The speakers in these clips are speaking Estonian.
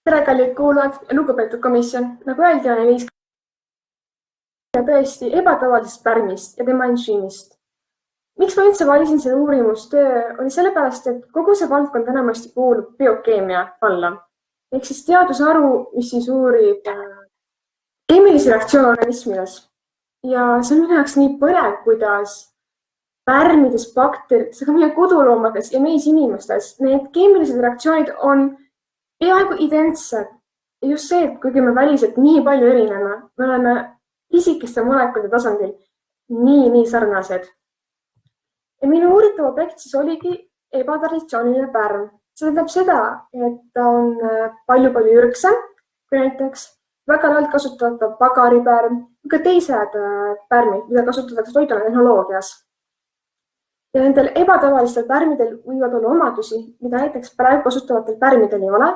Tere, kallid kuulajad ja lugupeetud komisjon. Nagu öeldi, on Eliis tõesti ebatavalisest pärmist ja tema ensüümist. Miks ma üldse valisin selle uurimustöö, oli sellepärast, et kogu see valdkond enamasti kuulub biokeemia alla. Ehk siis teadusharu, mis siis uurib keemilisi reaktsioone organismides. Ja see on minu jaoks nii põnev, kuidas pärmides, bakterites, aga meie koduloomades ja meis inimestes need keemilised reaktsioonid on peaaegu identsed. Ja just see, et kuigi me väliselt nii palju erineme, me oleme pisikeste molekulide tasandil nii sarnased. Ja minu uuritav objekt siis oligi ebatraditsiooniline pärm. See tähendab seda, et ta on palju ürgsem kui näiteks väga laialt kasutatav pagaripärm, ka teised pärmid, mida kasutatakse toiduainetehnoloogias. Ja nendel ebatavalistel pärmidel võivad olla omadusi, mida näiteks praegu kasutavatel pärmidel ei ole.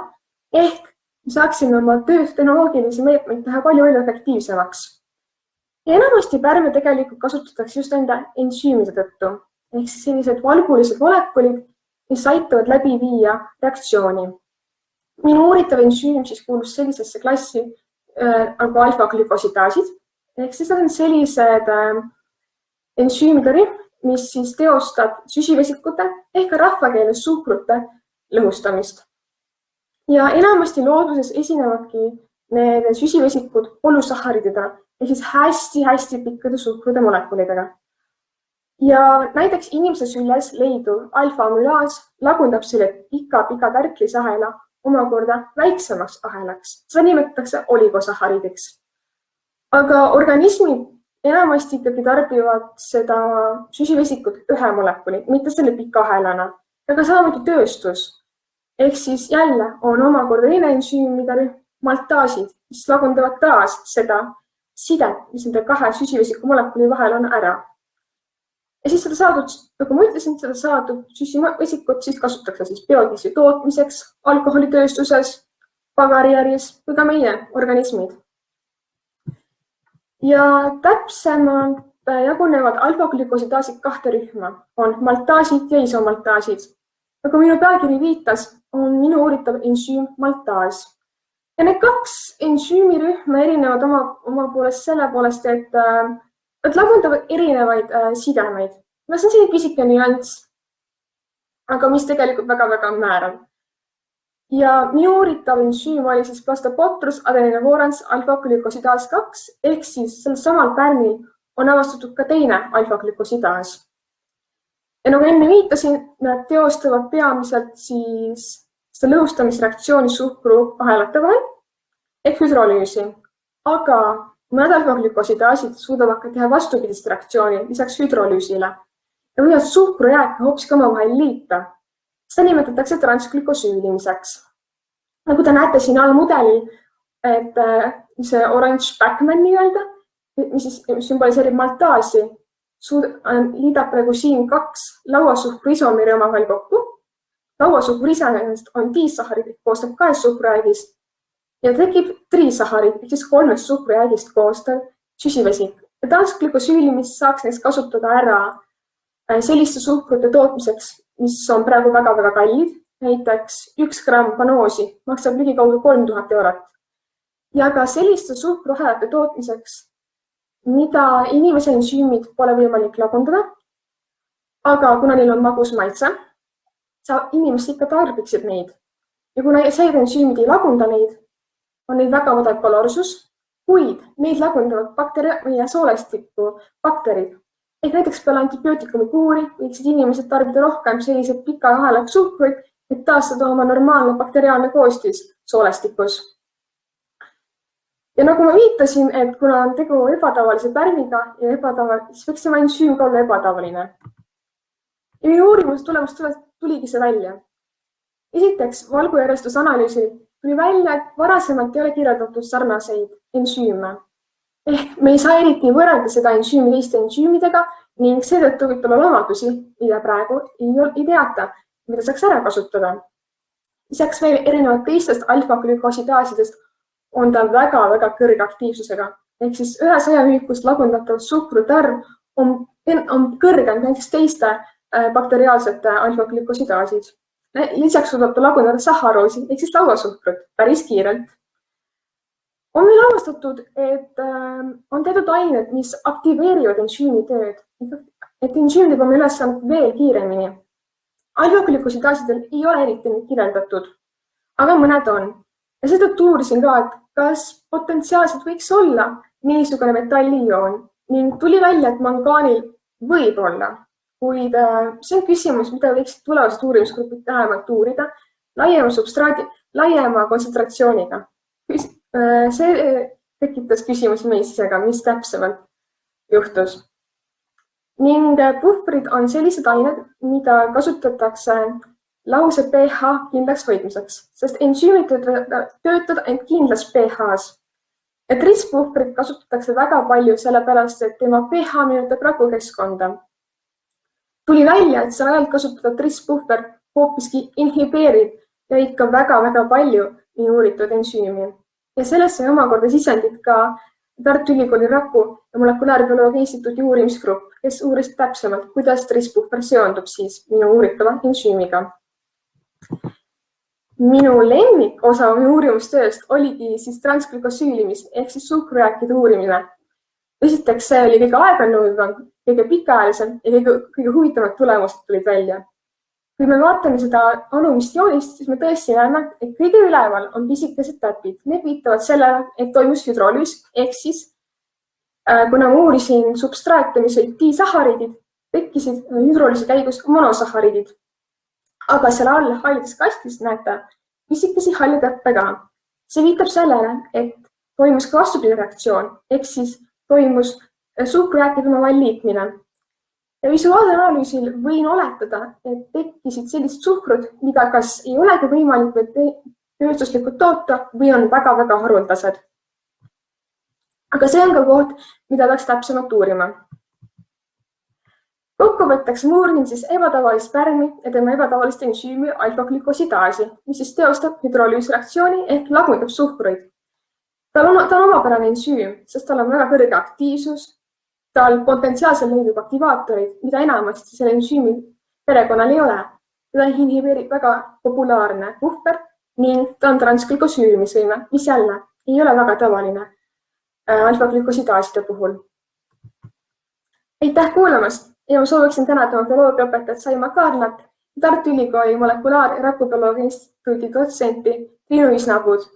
Ehk me saaksime oma tööd tehnoloogilisi meetmeid teha palju efektiivsemaks. Ja enamasti pärme tegelikult kasutatakse just enda ensüümide tõttu. Ehk siis sellised valgulised molekulid, mis aitavad läbi viia reaktsiooni. Minu uuritav ensüüm siis kuulus sellisesse klassi nagu alfa-glükosidaasid. Ehk siis nad on sellised ensüümide rühm, mis siis teostab süsivesikute ehk rahvakeeles suhkrute lõhustamist. Ja enamasti looduses esinevadki need süsivesikud polüsahharididena ehk siis hästi pikkade suhkrude molekulidega. Ja näiteks inimese süljes leiduv alfa-amülaas lagundab selle pika tärklisahela omakorda väiksemaks ahelaks. Seda nimetatakse oligosahharidiks. Aga organismid enamasti ikkagi tarbivad seda süsivesikut ühe molekuli, mitte selle pika ahelana. Aga samamoodi tööstus. Ehk siis jälle on omakorda teine ensüümide rühm maltaasid, mis lagundavad taas seda sidet, mis nende kahe süsivesiku molekuli vahel on ära. Ja siis seda saadud, nagu ma ütlesin, seda saadud süsivesikut siis kasutatakse siis biodiisli tootmiseks, alkoholitööstuses, pagarijärjes või ka meie organismid. Ja täpsemalt jagunevad alfa-glükosidaasid kahte rühma, on maltaasid ja isomaltaasid. Nagu minu pealkiri viitas, on minu uuritav ensüüm maltaas. Ja need kaks ensüümirühma erinevad oma poolest selle poolest, et nad lagundavad erinevaid sidemeid. See on selline pisike nüanss, aga mis tegelikult väga määrav. Ja minu uuritav ensüüm oli siis Plastobotrus adeninovorans alfa-glükosidaas 2, ehk siis sellel samal pärmil on avastatud ka teine alfa-glükosidaas. Ja nagu enne viitasin, nad teostavad peamiselt siis seda lõhustamisreaktsiooni suhkru ahelate vahel ehk hüdrolüüsi. Aga mõned alfa-glükosidaasid suudavad ka teha vastupidist reaktsiooni lisaks hüdrolüüsile ja võivad suhkrujääke hoopis ka omavahel liita. Seda nimetatakse transglükosüülimiseks. Nagu te näete siin all mudelil, et see orange backman nii-öelda, mis sümboliseerib maltaasi, liidab praegu siin kaks lauasuhkru isomeri omavahel kokku. Lauasuhkur iseenesest on diissahharid, koostab 2 suhkrujäägist ja tekib trisahharid, ehk siis 3 suhkrujäägist koostav süsivesik. Ja transglükosüülimist saaks neist kasutada ära selliste suhkrute tootmiseks, mis on praegu väga kallid. Näiteks 1 gramm panoosi maksab ligikaudu 3000 €. Ja ka selliste suhkruahelate tootmiseks, mida inimese ensüümid pole võimalik lagundada, aga kuna neil on magus maitse, inimesed ikka tarbiksid neid. Ja kuna see ensüümid ei lagunda neid, on neid väga madal kaloorsus, kuid neid lagundavad meie soolestikku bakterid. Ehk näiteks peale antibiootikumi kuuri võiksid inimesed tarbida rohkem sellised pika ahelad suhkruid, et taastada oma normaalne bakteriaalne koostis soolestikus. Ja nagu ma viitasin, et kuna on tegu ebatavalise pärmiga ja siis võiks tema ensüüm ka olla ebatavaline. Ja minu uurimuse tulemust tuligi see välja. Esiteks, valgujärjestusanalüüsil tuli välja, et varasemalt ei ole kirjeldatud sarnaseid ensüüme. Ehk me ei saa eriti võrrelda seda ensüümi teiste ensüümidega ning seetõttu võib olla omadusi, mida praegu ei teata, mida saaks ära kasutada. Lisaks veel erinevad teistest alfa-glükosidaasidest on ta väga kõrge aktiivsusega. Ehk siis 100 ühikust lagundatav suhkrute arv on kõrgem näiteks teiste bakteriaalsete alfa-glükosidaasid. Lisaks suudab ta laguneda saharoosi ehk siis lauasuhkrut päris kiirelt. On meil avastatud, et on teatud ained, mis aktiveerivad ensüümi tööd, et ensüüm teeb oma ülesannet veel kiiremini. Alfaglükosiidaasidel ei ole eriti neid kirjeldatud, aga mõned on. Ja seetõttu uurisin ka, et kas potentsiaalselt võiks olla mingisugune metallijoon ning tuli välja, et mangaanil võib olla, kuid see on küsimus, mida võiksid tulevased uurimisgrupid tähemalt uurida laiema kontsentratsiooniga. See tekitas küsimusi meis isega, mis täpsemalt juhtus. Ning puhvrid on sellised ained, mida kasutatakse lause pH kindlaks hoidmiseks, sest ensüümid töötavad ainult kindlas pH-s. Et ristpuhvrit kasutatakse väga palju sellepärast, et tema pH mõjutab rakukeskkonda. Tuli välja, et seal ajalt kasutatud ristpuhver hoopiski inhibeerib ja ikka väga-väga palju nii uuritud ensüümi. Ja sellest sai omakorda sisendid ka Tartu Ülikooli raku ja molekulaarbioloogia instituudi uurimisgrupp, kes uuris täpsemalt, kuidas ristpuhver seondub siis minu uuritava ensüümiga. Minu lemmik osa uurimustööst oligi siis transglükosüülimis ehk siis suhkrujääkide uurimine. Esiteks see oli kõige aeganõudvam, kõige pikaajalisem ja kõige huvitavamad tulemused tulid välja. Kui me vaatame seda anumist joonist, siis me tõesti näeme, et kõige üleval on pisikesed täpid. Need viitavad sellele, et toimus hüdrolüüs ehk siis kuna ma uurisin substraate, mis olid disahariidid, tekkisid hüdrolüüsi käigus monosahariidid. Aga seal all hallides kastis näete pisikesi halli täppe ka. See viitab sellele, et toimus ka vastupidi reaktsioon ehk siis toimus suhkrujääkide omavahel liitmine. Ja visuaalanalüüsil võin oletada, et tekkisid sellised suhkrud, mida kas ei olegi võimalik tööstuslikult toota või on väga-väga haruldased. Aga see on ka koht, mida peaks täpsemalt uurima. Kokkuvõtteks ma uurin siis ebatavalist pärmi ja tema ebatavalist ensüümi alfaglükosidaasi, mis siis teostab hüdrolüüsreaktsiooni ehk lagundab suhkruid. Ta on omapärane ensüüm, sest tal on väga kõrge aktiivsus. Tal potentsiaalselt leidub aktivaatorid, mida enamasti selle ensüümi perekonnal ei ole. Ta inhibeerib väga populaarne puhver ning ta on transglükosüülimisvõime, mis jälle ei ole väga tavaline alfaglükosidaaside puhul. Aitäh kuulamast ja ma sooviksin tänada oma bioloogiaõpetajat Saima Kaarlat, Tartu Ülikooli molekulaar- ja rakubioloogia instituudi dotsenti Triinu Isnapuud.